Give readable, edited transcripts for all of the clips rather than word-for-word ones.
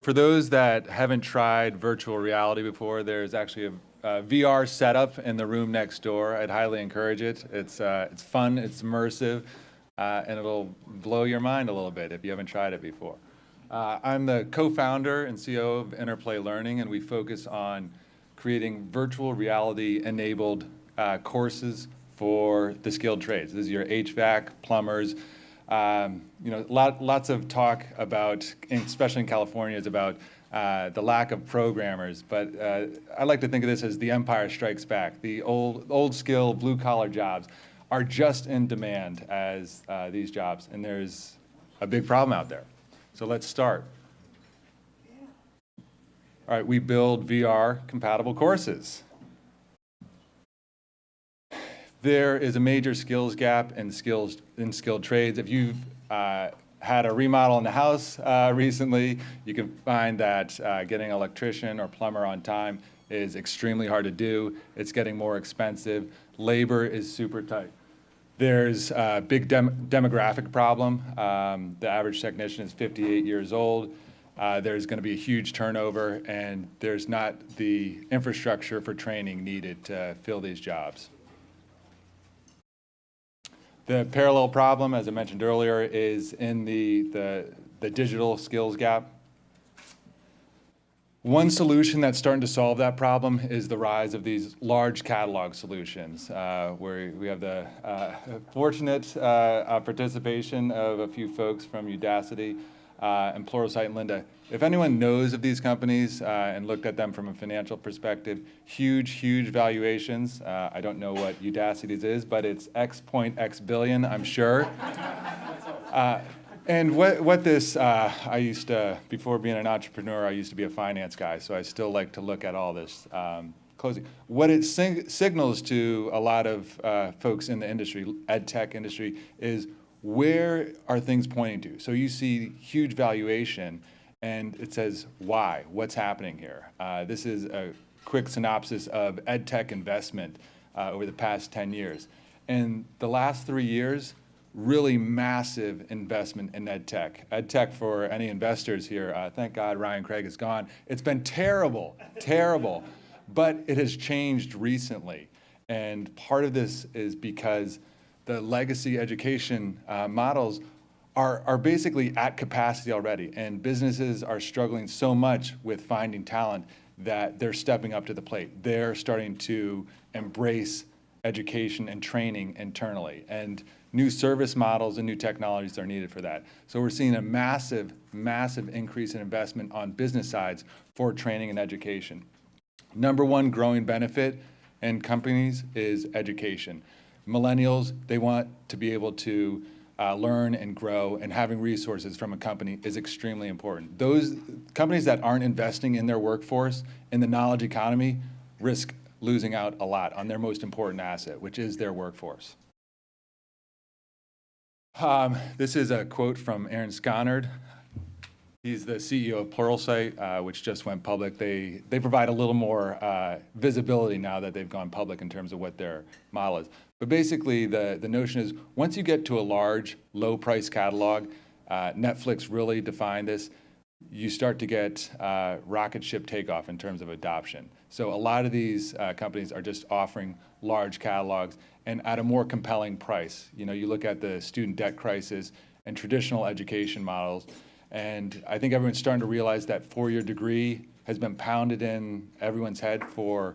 For those that haven't tried virtual reality before, there's actually a VR setup in the room next door. I'd highly encourage it. It's fun, it's immersive, and it'll blow your mind a little bit if you haven't tried it before. I'm the co-founder and CEO of Interplay Learning, and we focus on creating virtual reality-enabled courses for the skilled trades. This is your HVAC, plumbers. Lots of talk about, especially in California, is about the lack of programmers. But I like to think of this as the Empire Strikes Back. The old skill, blue collar jobs are just in demand as these jobs, and there's a big problem out there. So let's start. All right, we build VR compatible courses. There is a major skills gap in skilled trades. If you've had a remodel in the house recently, you can find that getting an electrician or plumber on time is extremely hard to do. It's getting more expensive. Labor is super tight. There's a big demographic problem. The average technician is 58 years old. There's going to be a huge turnover, and there's not the infrastructure for training needed to fill these jobs. The parallel problem, as I mentioned earlier, is in the digital skills gap. One solution that's starting to solve that problem is the rise of these large catalog solutions, where we have the fortunate participation of a few folks from Udacity and Pluralsight and Linda. If anyone knows of these companies and looked at them from a financial perspective, huge valuations. I don't know what Udacity's is, but it's X point X billion, I'm sure. And what this, I used to, before being an entrepreneur, I used to be a finance guy, so I still like to look at all this closely. What it signals to a lot of folks in the industry, ed tech industry, is where are things pointing to? So you see huge valuation, and it says, why? What's happening here? This is a quick synopsis of ed tech investment over the past 10 years. In the last 3 years, really massive investment in ed tech. Ed tech, for any investors here, thank God Ryan Craig is gone. It's been terrible, but it has changed recently. And part of this is because the legacy education models are basically at capacity already, and businesses are struggling so much with finding talent that they're stepping up to the plate. They're starting to embrace education and training internally, and new service models and new technologies are needed for that. So we're seeing a massive increase in investment on business sides for training and education. Number one growing benefit in companies is education. Millennials, they want to be able to learn and grow, and having resources from a company is extremely important. Those companies that aren't investing in their workforce in the knowledge economy risk losing out a lot on their most important asset, which is their workforce. This is a quote from Aaron Skonnard. He's the CEO of Pluralsight, which just went public. They provide a little more visibility now that they've gone public in terms of what their model is. But basically, the notion is once you get to a large, low-price catalog, Netflix really defined this, you start to get rocket ship takeoff in terms of adoption. So a lot of these companies are just offering large catalogs and at a more compelling price. You know, you look at the student debt crisis and traditional education models, and I think everyone's starting to realize that four-year degree has been pounded in everyone's head for,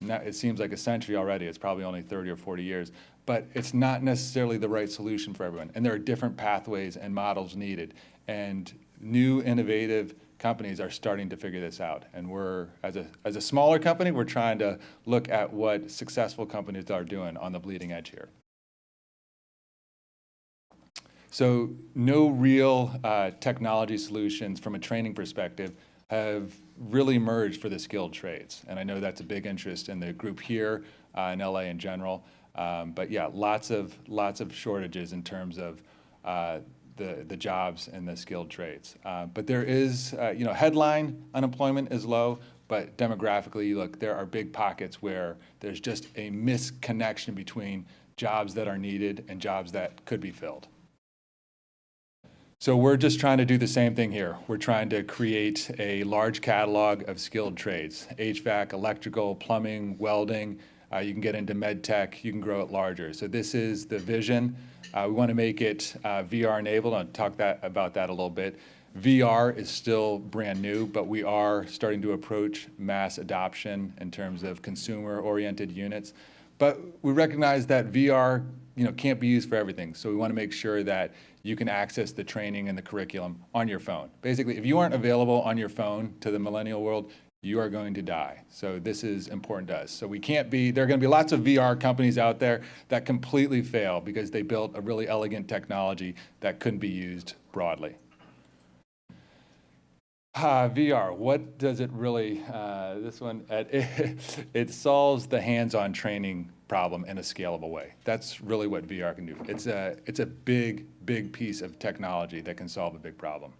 it seems like a century already. It's probably only 30 or 40 years. But it's not necessarily the right solution for everyone. And there are different pathways and models needed. And new innovative companies are starting to figure this out. And we're, as a smaller company, we're trying to look at what successful companies are doing on the bleeding edge here. So no real technology solutions from a training perspective have really emerged for the skilled trades. And I know that's a big interest in the group here in LA in general. But yeah, lots of shortages in terms of the jobs and the skilled trades. But there is, headline unemployment is low, but demographically, you look, there are big pockets where there's just a misconnection between jobs that are needed and jobs that could be filled. So we're just trying to do the same thing here. We're trying to create a large catalog of skilled trades: HVAC, electrical, plumbing, welding. You can get into med tech. You can grow it larger. So this is the vision. We want to make it VR enabled. I'll talk about that a little bit. VR is still brand new, but we are starting to approach mass adoption in terms of consumer-oriented units. But we recognize that VR, can't be used for everything. So we want to make sure that you can access the training and the curriculum on your phone. Basically, if you aren't available on your phone to the millennial world, you are going to die. So this is important to us. So we can't be, there are going to be lots of VR companies out there that completely fail because they built a really elegant technology that couldn't be used broadly. VR, what does it really, this one, it solves the hands-on training problem in a scalable way. That's really what VR can do. It's a big, big piece of technology that can solve a big problem.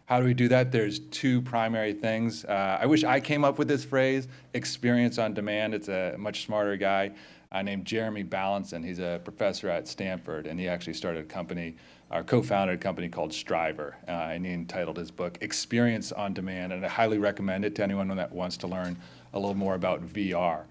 How do we do that? There's two primary things. I wish I came up with this phrase, experience on demand. It's a much smarter guy named Jeremy Ballinson. He's a professor at Stanford, and he actually started a company, or co-founded a company called Striver, and he entitled his book Experience on Demand, and I highly recommend it to anyone that wants to learn a little more about VR.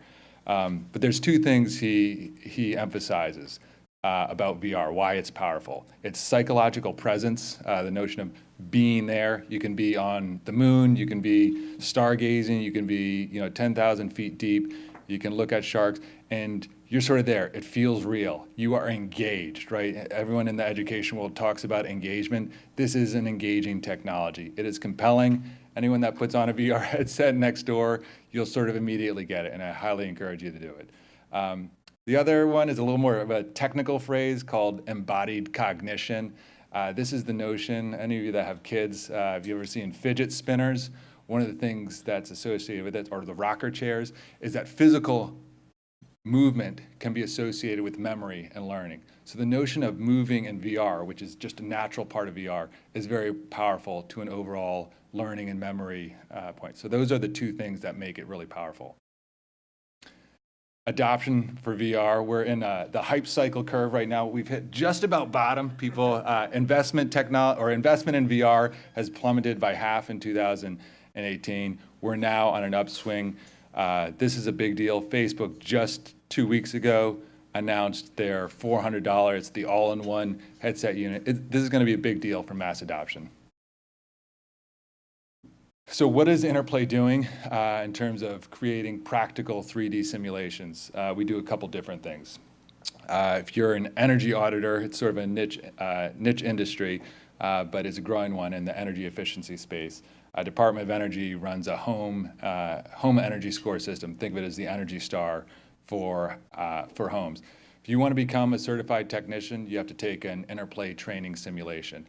But there's two things he emphasizes about VR, why it's powerful. It's psychological presence, the notion of being there. You can be on the moon, you can be stargazing, you can be 10,000 feet deep, you can look at sharks, and you're sort of there. It feels real. You are engaged, right? Everyone in the education world talks about engagement. This is an engaging technology. It is compelling. Anyone that puts on a VR headset next door, you'll sort of immediately get it, and I highly encourage you to do it. The other one is a little more of a technical phrase called embodied cognition. This is the notion, any of you that have kids, have you ever seen fidget spinners? One of the things that's associated with it, or the rocker chairs, is that physical movement can be associated with memory and learning. So the notion of moving in VR, which is just a natural part of VR, is very powerful to an overall learning and memory point. So those are the two things that make it really powerful. Adoption for VR, we're in the hype cycle curve right now. We've hit just about bottom. People, investment in VR has plummeted by half in 2018. We're now on an upswing. This is a big deal. Facebook just 2 weeks ago announced their $400, the all-in-one headset unit. This is going to be a big deal for mass adoption. So what is Interplay doing in terms of creating practical 3D simulations? We do a couple different things. If you're an energy auditor, it's sort of a niche industry, but it's a growing one in the energy efficiency space. Department of Energy runs a home energy score system. Think of it as the Energy Star for homes. If you want to become a certified technician, you have to take an Interplay training simulation.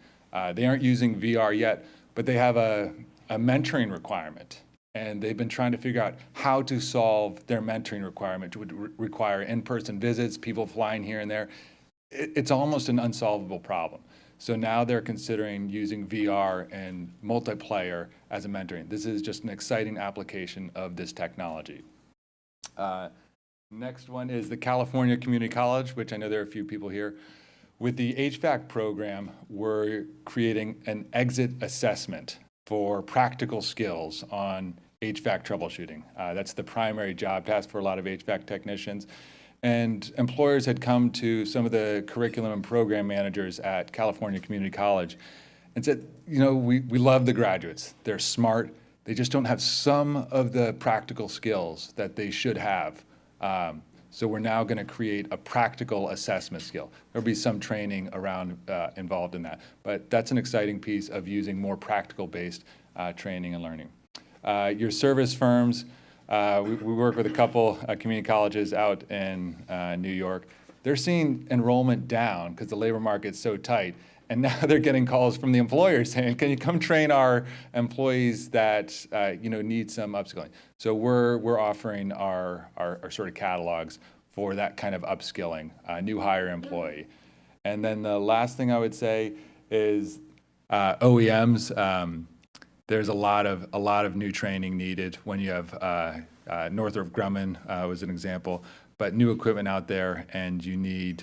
They aren't using VR yet, but they have a mentoring requirement, and they've been trying to figure out how to solve their mentoring requirement, which would require in-person visits, people flying here and there. It's almost an unsolvable problem. So now they're considering using VR and multiplayer as a mentoring. This is just an exciting application of this technology. Next one is the California Community College, which I know there are a few people here. With the HVAC program, we're creating an exit assessment for practical skills on HVAC troubleshooting. That's the primary job task for a lot of HVAC technicians. And employers had come to some of the curriculum and program managers at California Community College and said, we love the graduates. They're smart. They just don't have some of the practical skills that they should have. So we're now going to create a practical assessment skill. There'll be some training around involved in that, but that's an exciting piece of using more practical-based training and learning. Your service firms, we work with a couple community colleges out in New York. They're seeing enrollment down because the labor market's so tight, and now they're getting calls from the employers saying, "Can you come train our employees that need some upskilling?" So we're offering our sort of catalogs for that kind of upskilling, new hire employee. And then the last thing I would say is OEMs. There's a lot of new training needed when you have Northrop Grumman was an example, but new equipment out there, and you need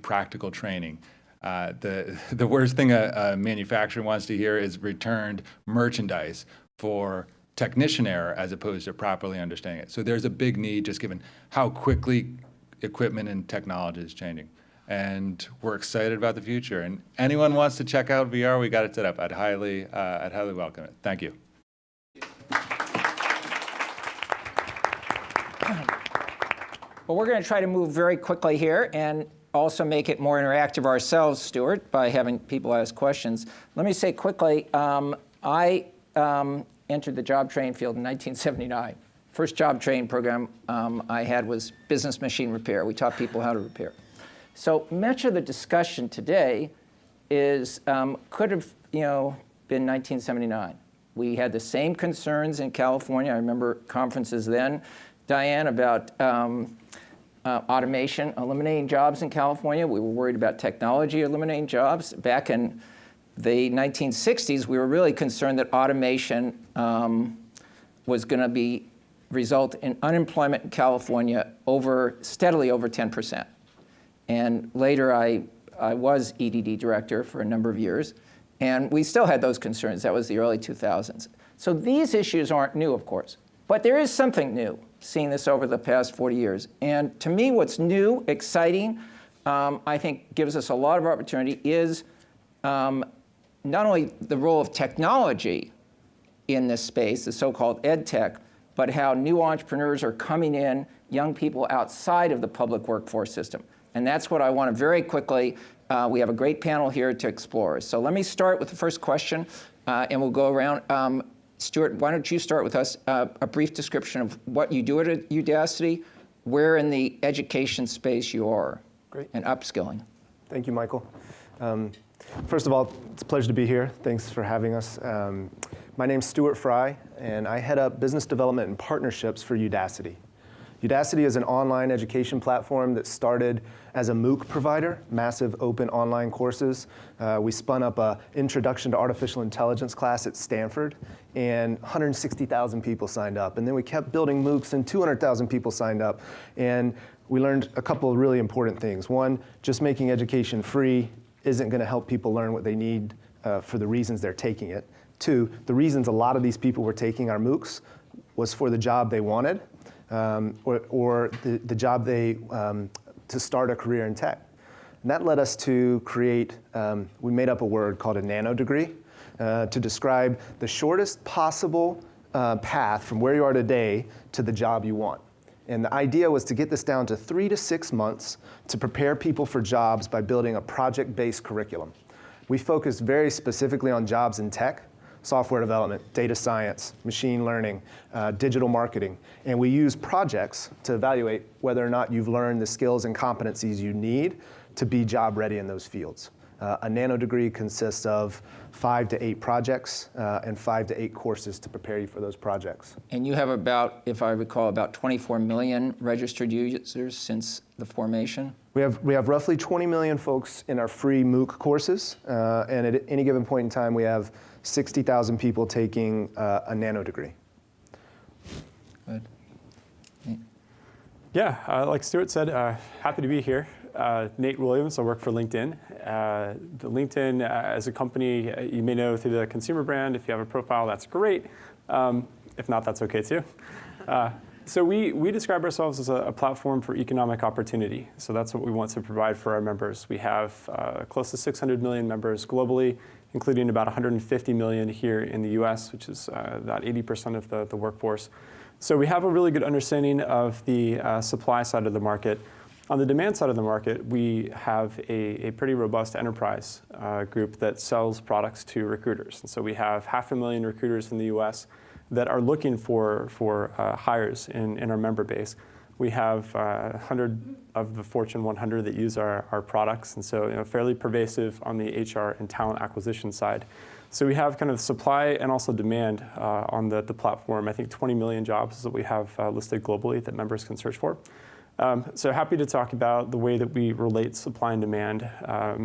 practical training. The worst thing a manufacturer wants to hear is returned merchandise for technician error as opposed to properly understanding it. So there's a big need just given how quickly equipment and technology is changing. And we're excited about the future. And anyone wants to check out VR, we got it set up. I'd highly welcome it. Thank you. Well, we're going to try to move very quickly here and also make it more interactive ourselves, Stuart, by having people ask questions. Let me say quickly, I entered the job training field in 1979. First job training program I had was business machine repair. We taught people how to repair. So much of the discussion today is could have been 1979. We had the same concerns in California. I remember conferences then, Diane, about automation eliminating jobs in California. We were worried about technology eliminating jobs. Back in the 1960s, we were really concerned that automation was going to result in unemployment in California steadily over 10%. And later, I was EDD director for a number of years, and we still had those concerns. That was the early 2000s. So these issues aren't new, of course. But there is something new, seeing this over the past 40 years. And to me, what's new, exciting, I think gives us a lot of opportunity is not only the role of technology in this space, the so-called ed tech, but how new entrepreneurs are coming in, young people outside of the public workforce system. And that's what I want to very quickly, we have a great panel here to explore. So let me start with the first question, and we'll go around. Stuart, why don't you start with us, a brief description of what you do at Udacity, where in the education space you are, Great. And upskilling. Thank you, Michael. First of all, it's a pleasure to be here. Thanks for having us. My name's Stuart Frye, and I head up business development and partnerships for Udacity. Udacity is an online education platform that started as a MOOC provider, massive open online courses. We spun up an Introduction to Artificial Intelligence class at Stanford, and 160,000 people signed up. And then we kept building MOOCs, and 200,000 people signed up. And we learned a couple of really important things. One, just making education free isn't going to help people learn what they need for the reasons they're taking it. Two, the reasons a lot of these people were taking our MOOCs was for the job they wanted, or the job to start a career in tech. And that led us to create, we made up a word called a nano degree to describe the shortest possible path from where you are today to the job you want. And the idea was to get this down to 3 to 6 months to prepare people for jobs by building a project-based curriculum. We focused very specifically on jobs in tech, software development, data science, machine learning, digital marketing. And we use projects to evaluate whether or not you've learned the skills and competencies you need to be job ready in those fields. A nano degree consists of 5 to 8 projects and 5 to 8 courses to prepare you for those projects. And you have about, if I recall, about 24 million registered users since the formation? We have roughly 20 million folks in our free MOOC courses, and at any given point in time, we have 60,000 people taking a nano degree. Good. Yeah, like Stuart said, happy to be here. Nate Williams, I work for LinkedIn. The LinkedIn as a company, you may know through the consumer brand. If you have a profile, that's great. If not, that's okay too. So we describe ourselves as a platform for economic opportunity. So that's what we want to provide for our members. We have close to 600 million members globally, including about 150 million here in the US, which is about 80% of the workforce. So we have a really good understanding of the supply side of the market. On the demand side of the market, we have a pretty robust enterprise group that sells products to recruiters. And so we have 500,000 recruiters in the US that are looking for hires in our member base. We have 100 of the Fortune 100 that use our products, and so fairly pervasive on the HR and talent acquisition side. So we have kind of supply and also demand on the platform. I think 20 million jobs that we have listed globally that members can search for. So happy to talk about the way that we relate supply and demand,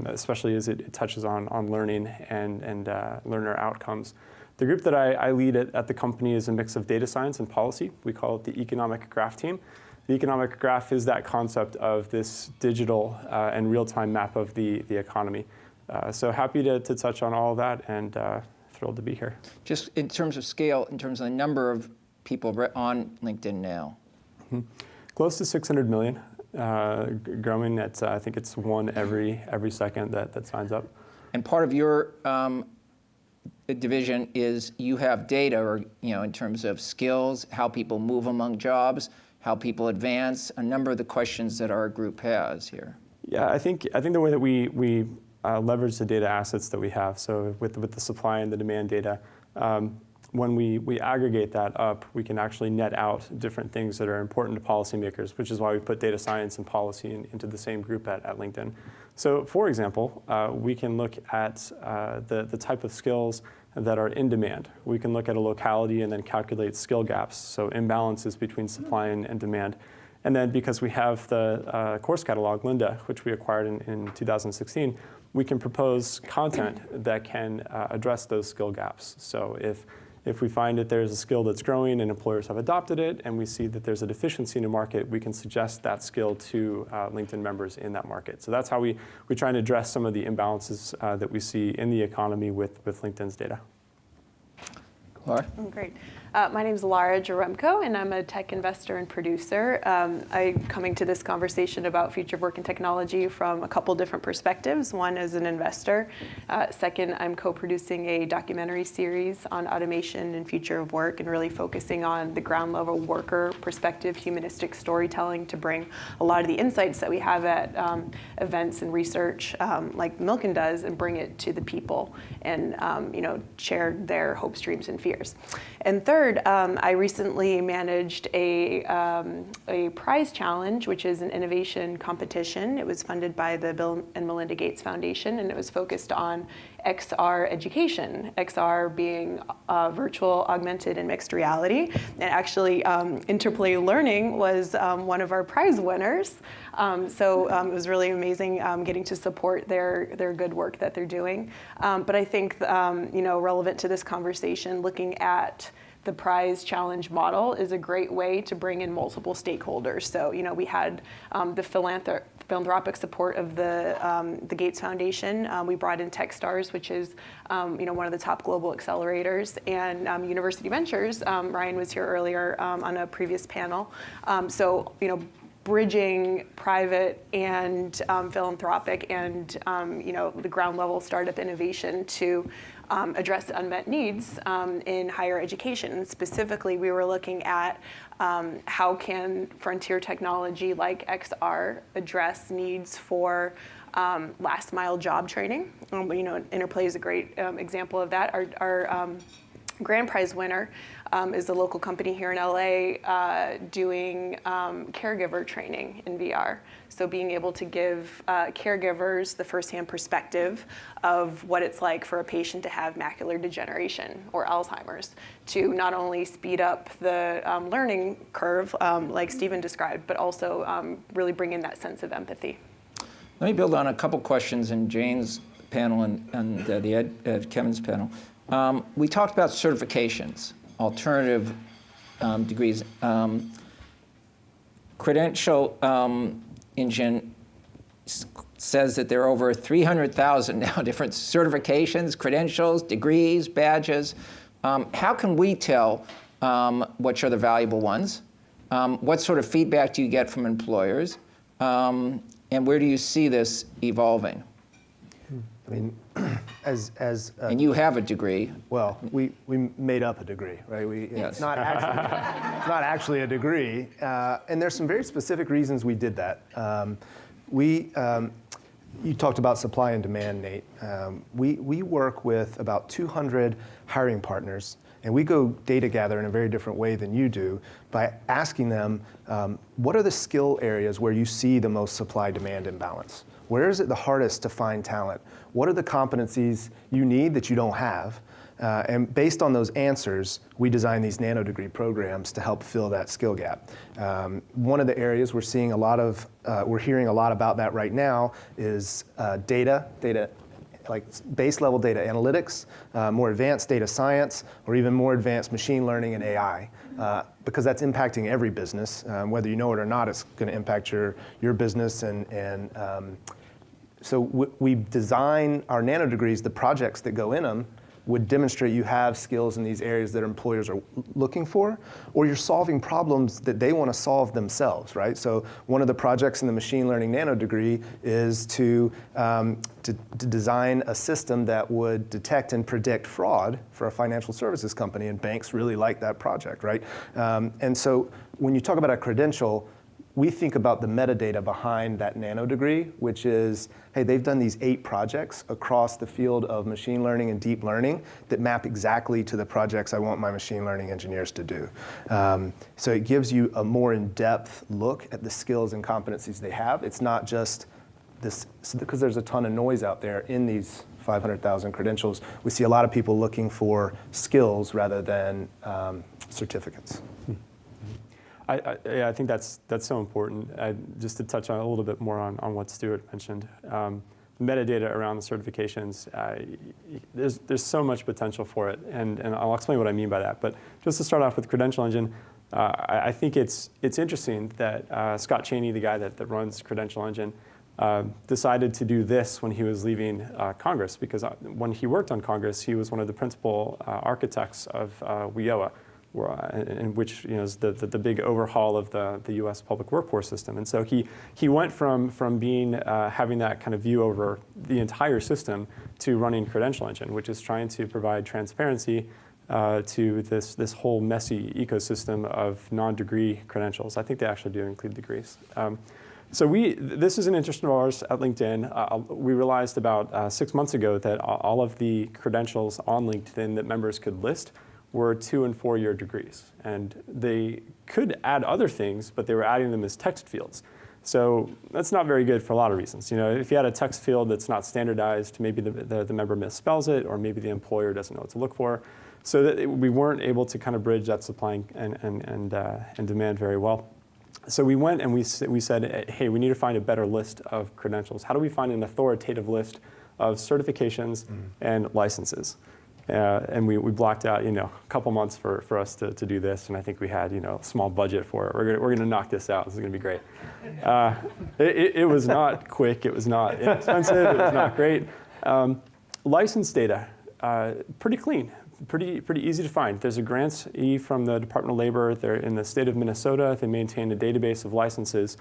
especially as it touches on learning and learner outcomes. The group that I lead at the company is a mix of data science and policy. We call it the economic graph team. the economic graph is that concept of this digital and real-time map of the economy. So happy to touch on all of that, and thrilled to be here. Just in terms of scale, in terms of the number of people on LinkedIn now. Close to 600 million, growing at, I think it's one every second that signs up. And part of your division is you have data, or in terms of skills, how people move among jobs, how people advance, a number of the questions that our group has here. Yeah, I think the way that we leverage the data assets that we have, so with the supply and the demand data, when we aggregate that up, we can actually net out different things that are important to policymakers, which is why we put data science and policy into the same group at LinkedIn. So for example, we can look at the type of skills that are in demand. We can look at a locality and then calculate skill gaps, so imbalances between supply and demand. And then because we have the course catalog, Linda, which we acquired in 2016, we can propose content that can address those skill gaps. So if we find that there's a skill that's growing and employers have adopted it, and we see that there's a deficiency in the market, we can suggest that skill to LinkedIn members in that market. So that's how we try and address some of the imbalances that we see in the economy with LinkedIn's data. Lara? Great. My name is Lara Jeremko, and I'm a tech investor and producer. I'm coming to this conversation about future of work and technology from a couple different perspectives. One as an investor. Second, I'm co-producing a documentary series on automation and future of work, and really focusing on the ground level worker perspective, humanistic storytelling, to bring a lot of the insights that we have at events and research like Milken does, and bring it to the people, and share their hopes, dreams, and fears. And third, I recently managed a prize challenge, which is an innovation competition. It was funded by the Bill and Melinda Gates Foundation, and it was focused on XR education, XR being virtual, augmented, and mixed reality. And actually, Interplay Learning was one of our prize winners. So it was really amazing getting to support their good work that they're doing. But I think, relevant to this conversation, looking at the prize challenge model is a great way to bring in multiple stakeholders. So, we had the philanthropic support of the Gates Foundation. We brought in Techstars, which is one of the top global accelerators, and University Ventures. Ryan was here earlier on a previous panel. Bridging private and philanthropic and the ground level startup innovation to address unmet needs in higher education. Specifically, we were looking at how can frontier technology like XR address needs for last mile job training. Interplay is a great example of that. Our grand prize winner is a local company here in LA doing caregiver training in VR. So being able to give caregivers the firsthand perspective of what it's like for a patient to have macular degeneration or Alzheimer's, to not only speed up the learning curve like Stephen described, but also really bring in that sense of empathy. Let me build on a couple questions in Jane's panel and Kevin's panel. We talked about certifications, alternative degrees. Credential Engine says that there are over 300,000 now different certifications, credentials, degrees, badges. How can we tell which are the valuable ones? What sort of feedback do you get from employers? And where do you see this evolving? I mean, and you have a degree. Well, we made up a degree, right? Yes. It's not actually a degree, and there's some very specific reasons we did that. You talked about supply and demand, Nate. We work with about 200 hiring partners, and we go data gather in a very different way than you do by asking them, what are the skill areas where you see the most supply-demand imbalance? Where is it the hardest to find talent? What are the competencies you need that you don't have? And based on those answers, we design these nano-degree programs to help fill that skill gap. One of the areas we're hearing a lot about that right now is data like base level data analytics, more advanced data science, or even more advanced machine learning and AI, because that's impacting every business. Whether you know it or not, it's going to impact your business. So we design our nano degrees, the projects that go in them, would demonstrate you have skills in these areas that employers are looking for, or you're solving problems that they want to solve themselves, right? So one of the projects in the machine learning nano degree is to design a system that would detect and predict fraud for a financial services company, and banks really like that project, right? And so when you talk about a credential, we think about the metadata behind that nano degree, which is, hey, they've done these 8 projects across the field of machine learning and deep learning that map exactly to the projects I want my machine learning engineers to do. So it gives you a more in-depth look at the skills and competencies they have. It's not just this, because there's a ton of noise out there in these 500,000 credentials. We see a lot of people looking for skills rather than certificates. I think that's so important. Just to touch on a little bit more on what Stuart mentioned, metadata around the certifications. There's so much potential for it, and I'll explain what I mean by that. But just to start off with Credential Engine, I think it's interesting that Scott Chaney, the guy that runs Credential Engine, decided to do this when he was leaving Congress, because when he worked on Congress, he was one of the principal architects of WIOA, in which is the big overhaul of the U.S. public workforce system. And so he went from being having that kind of view over the entire system to running Credential Engine, which is trying to provide transparency to this whole messy ecosystem of non-degree credentials. I think they actually do include degrees. So this is an interest of ours at LinkedIn. We realized about 6 months ago that all of the credentials on LinkedIn that members could list were 2- and 4-year degrees. And they could add other things, but they were adding them as text fields. So that's not very good for a lot of reasons. If you had a text field that's not standardized, maybe the member misspells it, or maybe the employer doesn't know what to look for. So that we weren't able to kind of bridge that supply and demand very well. So we went and we said, hey, we need to find a better list of credentials. How do we find an authoritative list of certifications and licenses? And we blocked out a couple months for us to do this, and I think we had a small budget for it. We're gonna knock this out. This is gonna be great. It was not quick. It was not inexpensive. It was not great. License data, pretty clean, pretty easy to find. There's a grantee from the Department of Labor. They're in the state of Minnesota. They maintain a database of licenses,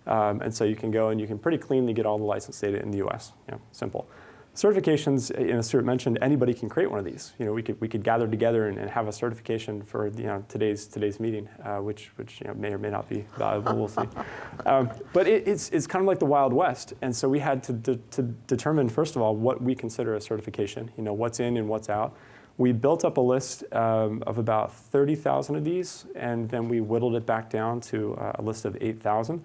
and so you can go and you can pretty cleanly get all the license data in the U.S. Simple. Certifications, as Stuart mentioned, anybody can create one of these. We could gather together and have a certification for today's meeting, which may or may not be valuable. We'll see. But it's kind of like the Wild West, and so we had to determine first of all what we consider a certification. What's in and what's out. We built up a list of about 30,000 of these, and then we whittled it back down to a list of 8,000.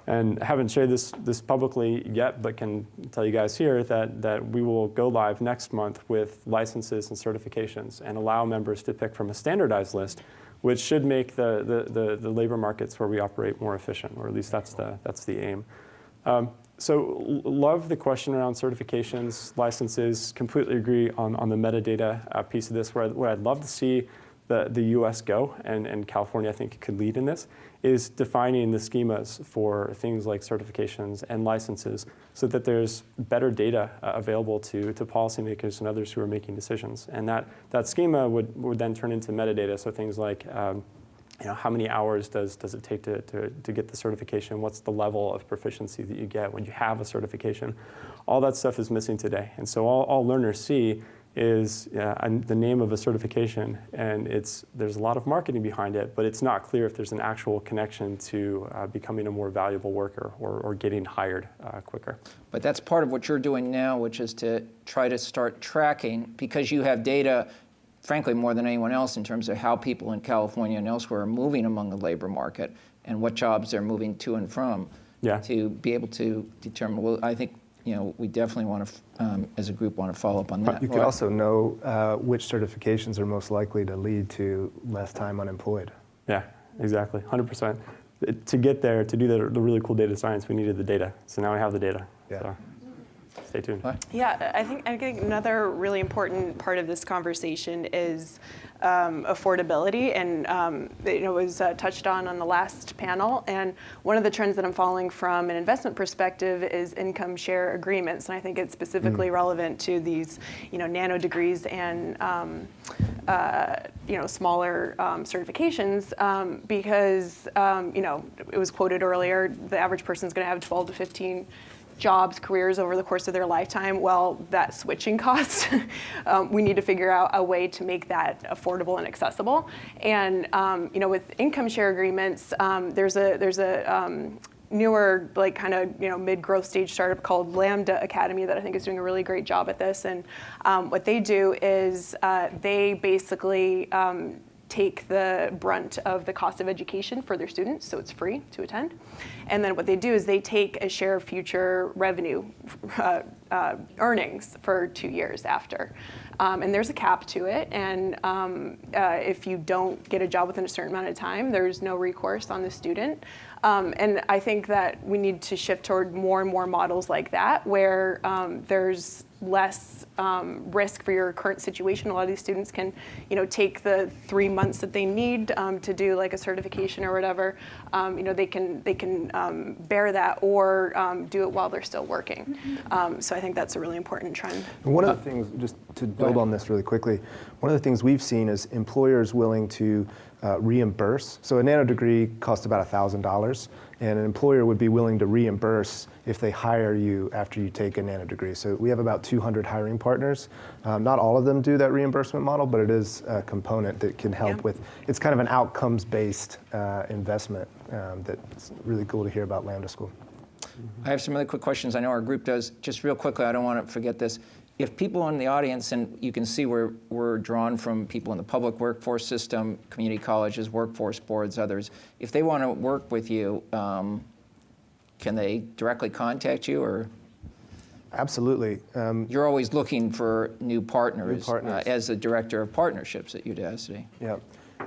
And I haven't shared this publicly yet, but can tell you guys here that we will go live next month with licenses and certifications and allow members to pick from a standardized list, which should make the labor markets where we operate more efficient, or at least that's the aim. So love the question around certifications, licenses, completely agree on the metadata piece of this. Where I'd love to see the US go, and California I think could lead in this, is defining the schemas for things like certifications and licenses so that there's better data available to policymakers and others who are making decisions. And that schema would then turn into metadata, so things like how many hours does it take to get the certification? What's the level of proficiency that you get when you have a certification? All that stuff is missing today. And so all learners see is the name of a certification, and there's a lot of marketing behind it, but it's not clear if there's an actual connection to becoming a more valuable worker or getting hired quicker. But that's part of what you're doing now, which is to try to start tracking, because you have data, frankly, more than anyone else in terms of how people in California and elsewhere are moving among the labor market and what jobs they're moving to and from, to be able to determine, well, I think we definitely want to, as a group, want to follow up on that. You could also know which certifications are most likely to lead to less time unemployed. Yeah, exactly, 100%. To get there, to do the really cool data science, we needed the data. So now we have the data. Yeah. So. stay tuned. Yeah, I think another really important part of this conversation is affordability, and it was touched on the last panel. And one of the trends that I'm following from an investment perspective is income share agreements, and I think it's specifically relevant to these, nano degrees and smaller certifications because it was quoted earlier, the average person is going to have 12 to 15 jobs, careers over the course of their lifetime. Well, that switching cost, we need to figure out a way to make that affordable and accessible. And with income share agreements, there's a newer, mid-growth stage startup called Lambda Academy that I think is doing a really great job at this. And what they do is they basically take the brunt of the cost of education for their students, so it's free to attend. And then what they do is they take a share of future revenue earnings for 2 years after. And there's a cap to it, and if you don't get a job within a certain amount of time, there's no recourse on the student. And I think that we need to shift toward more and more models like that, where there's less risk for your current situation. A lot of these students can, take the 3 months that they need to do like a certification or whatever. They can bear that or do it while they're still working. So I think that's a really important trend. And one of the things, just to build on this really quickly, one of the things we've seen is employers willing to reimburse. So a nano degree costs about $1,000, and an employer would be willing to reimburse if they hire you after you take a nano degree. So we have about 200 hiring partners. Not all of them do that reimbursement model, but it is a component that can help with, it's kind of an outcomes-based investment that's really cool to hear about Lambda School. I have some really quick questions. I know our group does. Just real quickly, I don't want to forget this. If people in the audience, and you can see we're drawn from people in the public workforce system, community colleges, workforce boards, others, if they want to work with you, can they directly contact you, or? Absolutely. You're always looking for new partners, New partners. As the director of partnerships at Udacity. Yeah.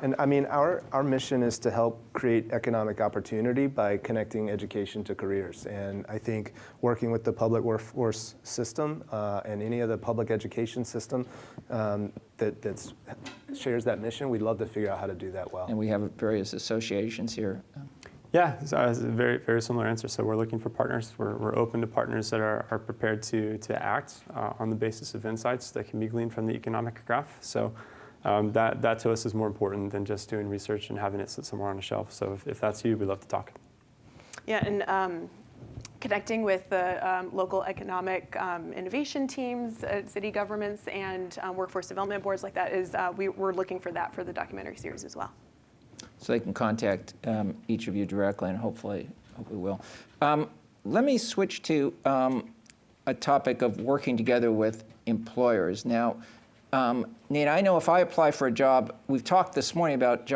And I mean, our mission is to help create economic opportunity by connecting education to careers. And I think working with the public workforce system and any other public education system that shares that mission, we'd love to figure out how to do that well. And we have various associations here. Yeah, it's a very, very similar answer. So we're looking for partners. We're open to partners that are prepared to act on the basis of insights that can be gleaned from the economic graph. So that to us is more important than just doing research and having it sit somewhere on a shelf. So if that's you, we'd love to talk. Yeah, and connecting with the local economic innovation teams, city governments, and workforce development boards like that is, we're looking for that for the documentary series as well. So they can contact each of you directly, and hopefully will. Let me switch to a topic of working together with employers. Now, Nate, I know if I apply for a job, we've talked this morning about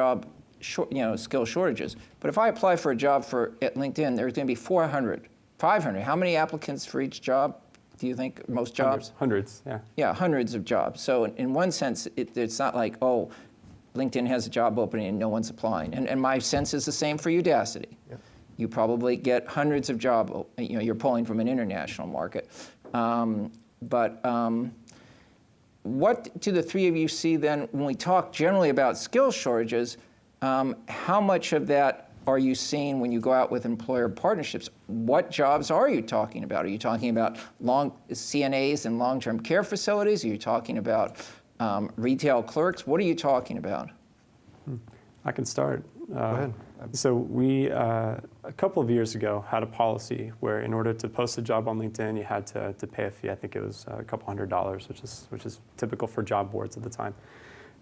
skill shortages, but if I apply for a job at LinkedIn, there's going to be 400, 500. How many applicants for each job, do you think, most jobs? Hundreds, yeah. Yeah, hundreds of jobs. So in one sense, it's not like, oh, LinkedIn has a job opening and no one's applying. And my sense is the same for Udacity. Yeah. You probably get hundreds of you're pulling from an international market. What do the three of you see then, when we talk generally about skill shortages, how much of that are you seeing when you go out with employer partnerships? What jobs are you talking about? Are you talking about CNAs in long-term care facilities? Are you talking about retail clerks? What are you talking about? I can start. Go ahead. So we, a couple of years ago, had a policy where in order to post a job on LinkedIn, you had to pay a fee. I think it was a couple $100, which is typical for job boards at the time.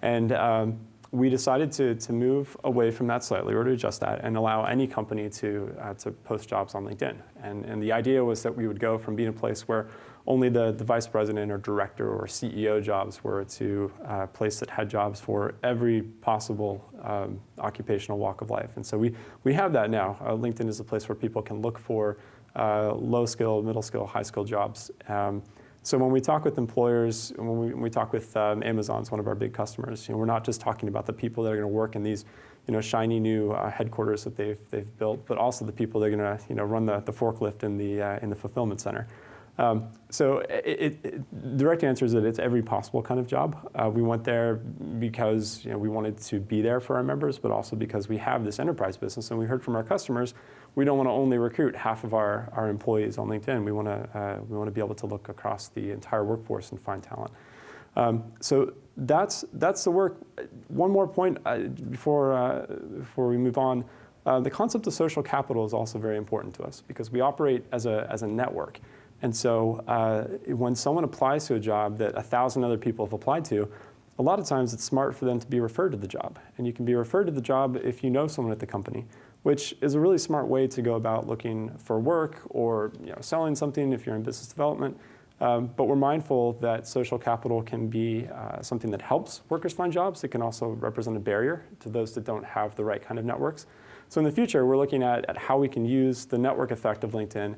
And we decided to move away from that slightly, or to adjust that, and allow any company to post jobs on LinkedIn. And the idea was that we would go from being a place where only the vice president or director or CEO jobs were to a place that had jobs for every possible occupational walk of life. And so we have that now. LinkedIn is a place where people can look for low skill, middle skill, high skill jobs. So when we talk with employers, when we talk with Amazon's one of our big customers, we're not just talking about the people that are going to work in these shiny new headquarters that they've built, but also the people that are going to run the forklift in the fulfillment center. So the direct answer is that it's every possible kind of job. We went there because we wanted to be there for our members, but also because we have this enterprise business, and we heard from our customers, we don't want to only recruit half of our employees on LinkedIn. We want to be able to look across the entire workforce and find talent. So that's the work. One more point before we move on. The concept of social capital is also very important to us because we operate as a network. And so when someone applies to a job that 1,000 other people have applied to, a lot of times it's smart for them to be referred to the job. And you can be referred to the job if you know someone at the company, which is a really smart way to go about looking for work or selling something if you're in business development. But we're mindful that social capital can be something that helps workers find jobs. It can also represent a barrier to those that don't have the right kind of networks. So in the future, we're looking at how we can use the network effect of LinkedIn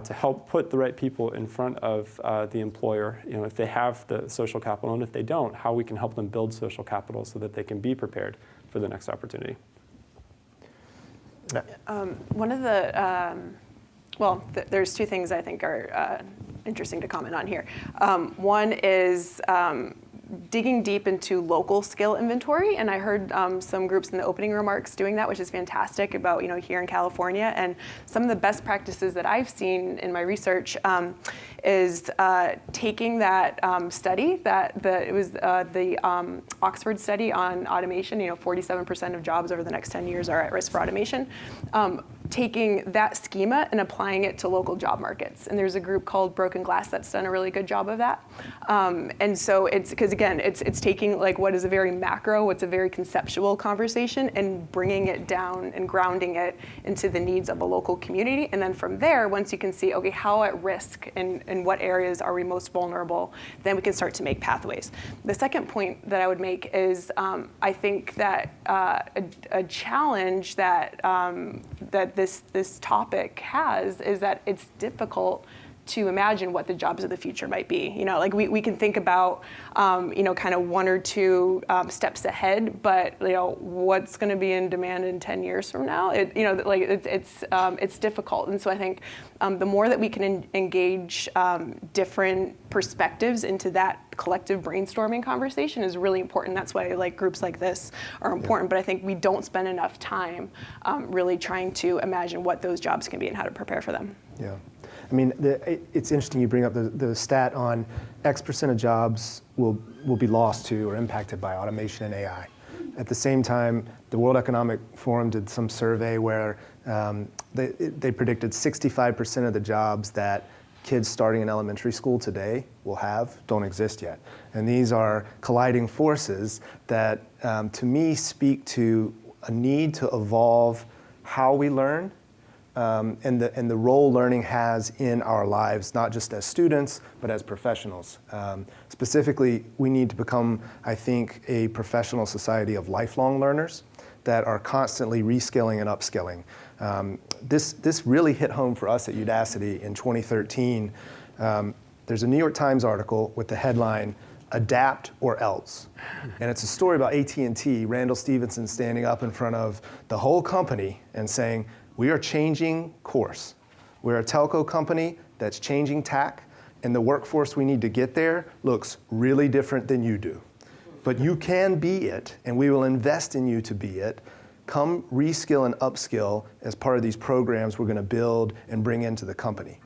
to help put the right people in front of the employer, if they have the social capital, and if they don't, how we can help them build social capital so that they can be prepared for the next opportunity. One of the, there's two things I think are interesting to comment on here. One is digging deep into local skill inventory, and I heard some groups in the opening remarks doing that, which is fantastic about here in California. And some of the best practices that I've seen in my research is taking that study it was the Oxford study on automation. 47% of jobs over the next 10 years are at risk for automation. Taking that schema and applying it to local job markets. And there's a group called Broken Glass that's done a really good job of that. And so it's, because again, it's taking what is a very macro, what's a very conceptual conversation and bringing it down and grounding it into the needs of a local community. And then from there, once you can see, okay, how at risk and what areas are we most vulnerable, then we can start to make pathways. The second point that I would make is I think that a challenge that this topic has is that it's difficult to imagine what the jobs of the future might be. We can think about, kind of one or two steps ahead, but what's going to be in demand in 10 years from now? It's difficult, and so I think the more that we can engage different perspectives into that collective brainstorming conversation is really important. That's why groups like this are important. But I think we don't spend enough time really trying to imagine what those jobs can be and how to prepare for them. Yeah. I mean, it's interesting you bring up the stat on X% of jobs will be lost to or impacted by automation and AI. At the same time, the World Economic Forum did some survey where they predicted 65% of the jobs that kids starting in elementary school today will have don't exist yet. And these are colliding forces that, to me, speak to a need to evolve how we learn and the role learning has in our lives, not just as students, but as professionals. Specifically, we need to become, I think, a professional society of lifelong learners that are constantly reskilling and upskilling. This really hit home for us at Udacity in 2013. There's a New York Times article with the headline, "Adapt or Else." And it's a story about AT&T, Randall Stephenson standing up in front of the whole company and saying, "We are changing course. We're a telco company that's changing tack, and the workforce we need to get there looks really different than you do. But you can be it, and we will invest in you to be it. Come reskill and upskill as part of these programs we're going to build and bring into the company."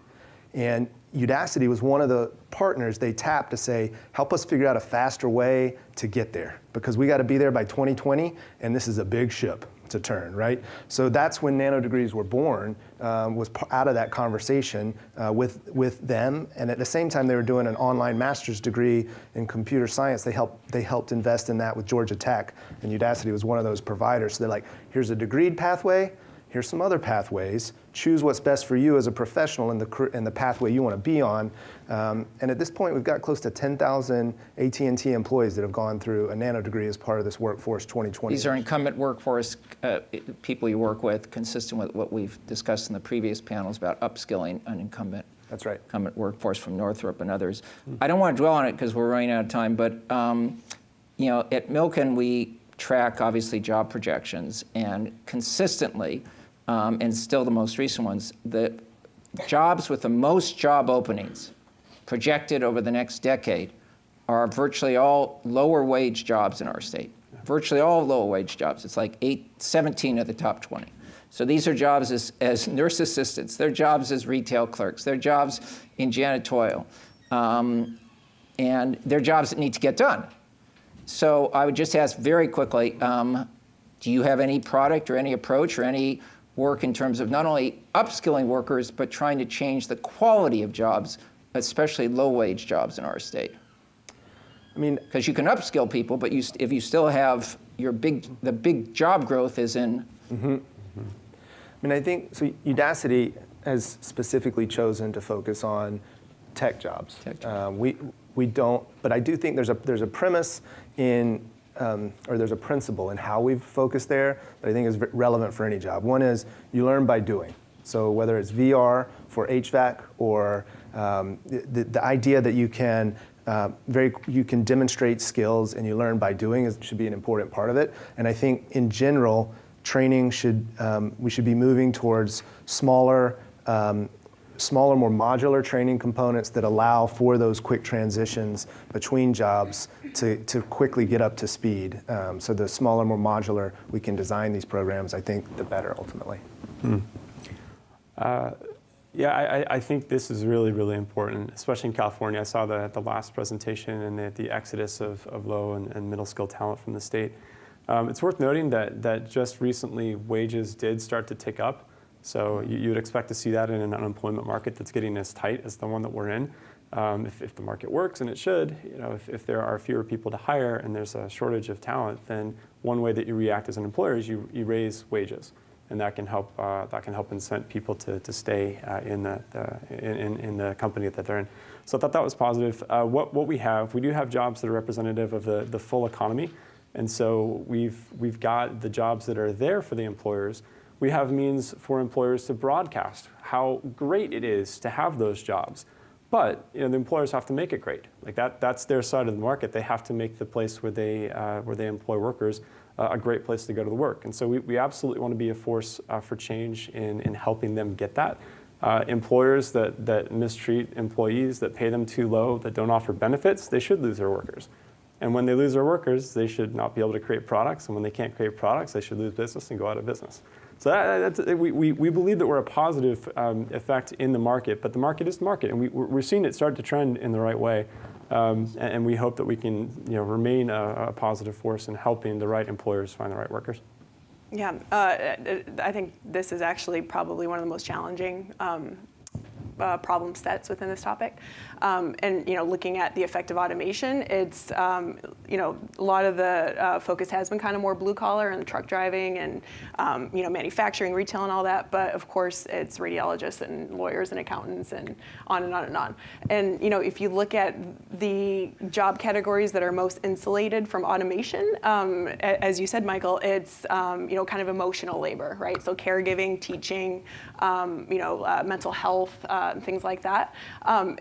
And Udacity was one of the partners they tapped to say, help us figure out a faster way to get there, because we got to be there by 2020, and this is a big ship to turn, right? So that's when nanodegrees were born, was out of that conversation with them. And at the same time, they were doing an online master's degree in computer science. They helped invest in that with Georgia Tech, and Udacity was one of those providers. So they're like, here's a degreed pathway, here's some other pathways. Choose what's best for you as a professional in the pathway you want to be on. And at this point, we've got close to 10,000 AT&T employees that have gone through a nano degree as part of this Workforce 2020. These are incumbent workforce people you work with, consistent with what we've discussed in the previous panels about upskilling an incumbent. That's right. Incumbent workforce from Northrop and others. I don't want to dwell on it because we're running out of time, but at Milken, we track obviously job projections, and consistently, and still the most recent ones, that jobs with the most job openings projected over the next decade are virtually all lower wage jobs in our state. Virtually all lower wage jobs. It's like 17 of the top 20. So these are jobs as nurse assistants. They're jobs as retail clerks. They're jobs in janitorial. And they're jobs that need to get done. So I would just ask very quickly, do you have any product or any approach or any work in terms of not only upskilling workers, but trying to change the quality of jobs, especially low-wage jobs in our state? I mean, because you can upskill people, but if you still have the big job growth is in. I mean, I think so. Udacity has specifically chosen to focus on tech jobs. We don't, but I do think there's a premise in, or there's a principle in how we've focused there that I think is relevant for any job. One is you learn by doing. So whether it's VR for HVAC or the idea that you can demonstrate skills and you learn by doing should be an important part of it. And I think in general, training we should be moving towards smaller, more modular training components that allow for those quick transitions between jobs to quickly get up to speed. So the smaller, more modular we can design these programs, I think the better ultimately. Yeah, I think this is really, really important, especially in California. I saw the last presentation and the exodus of low and middle skill talent from the state. It's worth noting that just recently wages did start to tick up. So you would expect to see that in an unemployment market that's getting as tight as the one that we're in. If the market works, and it should, if there are fewer people to hire and there's a shortage of talent, then one way that you react as an employer is you raise wages, and that can help incent people to stay in the company that they're in. So I thought that was positive. We do have jobs that are representative of the full economy, and so we've got the jobs that are there for the employers. We have means for employers to broadcast how great it is to have those jobs. But the employers have to make it great. Like that's their side of the market. They have to make the place where they employ workers a great place to go to work. And so we absolutely want to be a force for change in helping them get that. Employers that mistreat employees, that pay them too low, that don't offer benefits, they should lose their workers. And when they lose their workers, they should not be able to create products. And when they can't create products, they should lose business and go out of business. So we believe that we're a positive effect in the market, but the market is the market, and we're seeing it start to trend in the right way, and we hope that we can remain a positive force in helping the right employers find the right workers. Yeah, I think this is actually probably one of the most challenging problem sets within this topic. And looking at the effect of automation, it's a lot of the focus has been kind of more blue collar and truck driving and manufacturing, retail, and all that. But of course, it's radiologists and lawyers and accountants and on and on and on. And if you look at the job categories that are most insulated from automation, as you said, Michael, it's kind of emotional labor, right? So caregiving, teaching, mental health. Things like that.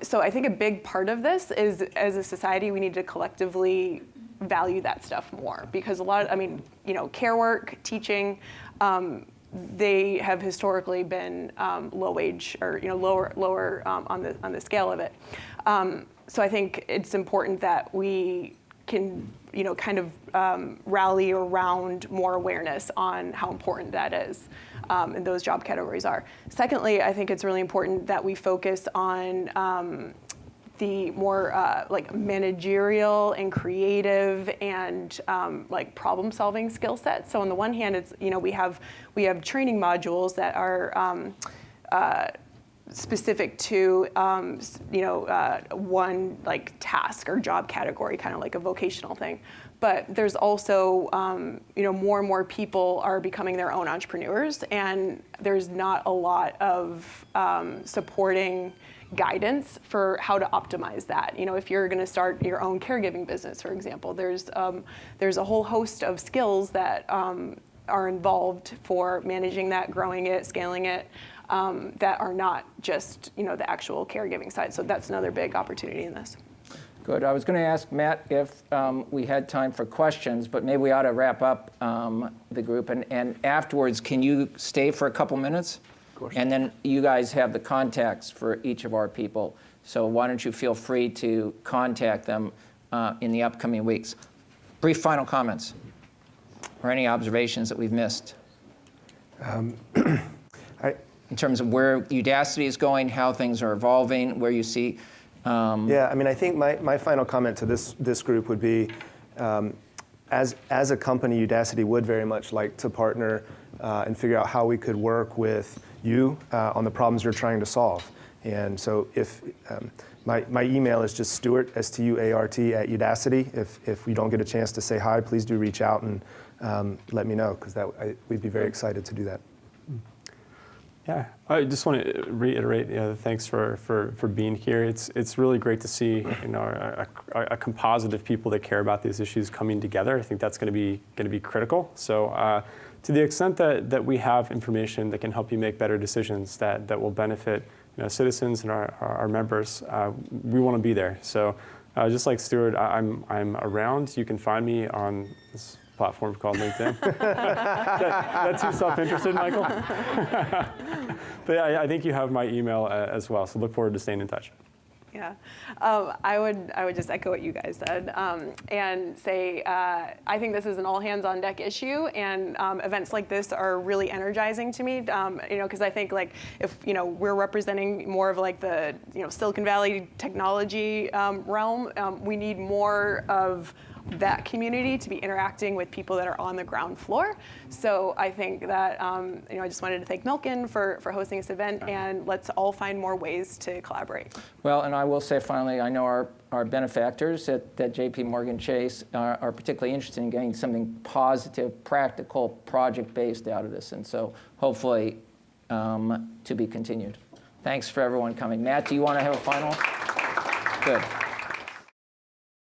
So I think a big part of this is, as a society, we need to collectively value that stuff more, because care work, teaching, they have historically been low wage or lower on the scale of it. So I think it's important that we can kind of rally around more awareness on how important that is. And those job categories are. Secondly, I think it's really important that we focus on the more managerial and creative and problem-solving skill sets. So on the one hand, it's we have training modules that are specific to one task or job category, kind of like a vocational thing. But there's also, more and more people are becoming their own entrepreneurs, and there's not a lot of supporting guidance for how to optimize that. If you're going to start your own caregiving business, for example, there's a whole host of skills that are involved for managing that, growing it, scaling it, that are not just the actual caregiving side. So that's another big opportunity in this. Good. I was going to ask Matt if we had time for questions, but maybe we ought to wrap up the group. And afterwards, can you stay for a couple minutes? Of course. And then you guys have the contacts for each of our people. So why don't you feel free to contact them in the upcoming weeks. Brief final comments or any observations that we've missed in terms of where Udacity is going, how things are evolving, where you see. Yeah, I mean, I think my final comment to this group would be, as a company, Udacity would very much like to partner and figure out how we could work with you on the problems you're trying to solve. And so if my email is just Stuart, S-T-U-A-R-T, at Udacity. If we don't get a chance to say hi, please do reach out and let me know, because we'd be very excited to do that. Yeah, I just want to reiterate, thanks for being here. It's really great to see, a composite of people that care about these issues coming together. I think that's going to be critical. So, to the extent that we have information that can help you make better decisions that will benefit, citizens and our members, we want to be there. So, just like Stuart, I'm around. You can find me on this platform called LinkedIn. That's too self-interested, Michael. But I think you have my email as well, so look forward to staying in touch. Yeah, I would just echo what you guys said and say I think this is an all hands on deck issue, and events like this are really energizing to me. Because I think like if we're representing more of like the Silicon Valley technology realm, we need more of that community to be interacting with people that are on the ground floor. So I think that I just wanted to thank Milken for hosting this event, and let's all find more ways to collaborate. Well, and I will say finally, I know our benefactors at JP Morgan Chase are particularly interested in getting something positive, practical, project-based out of this, and so hopefully to be continued. Thanks for everyone coming. Matt, do you want to have a final? Good.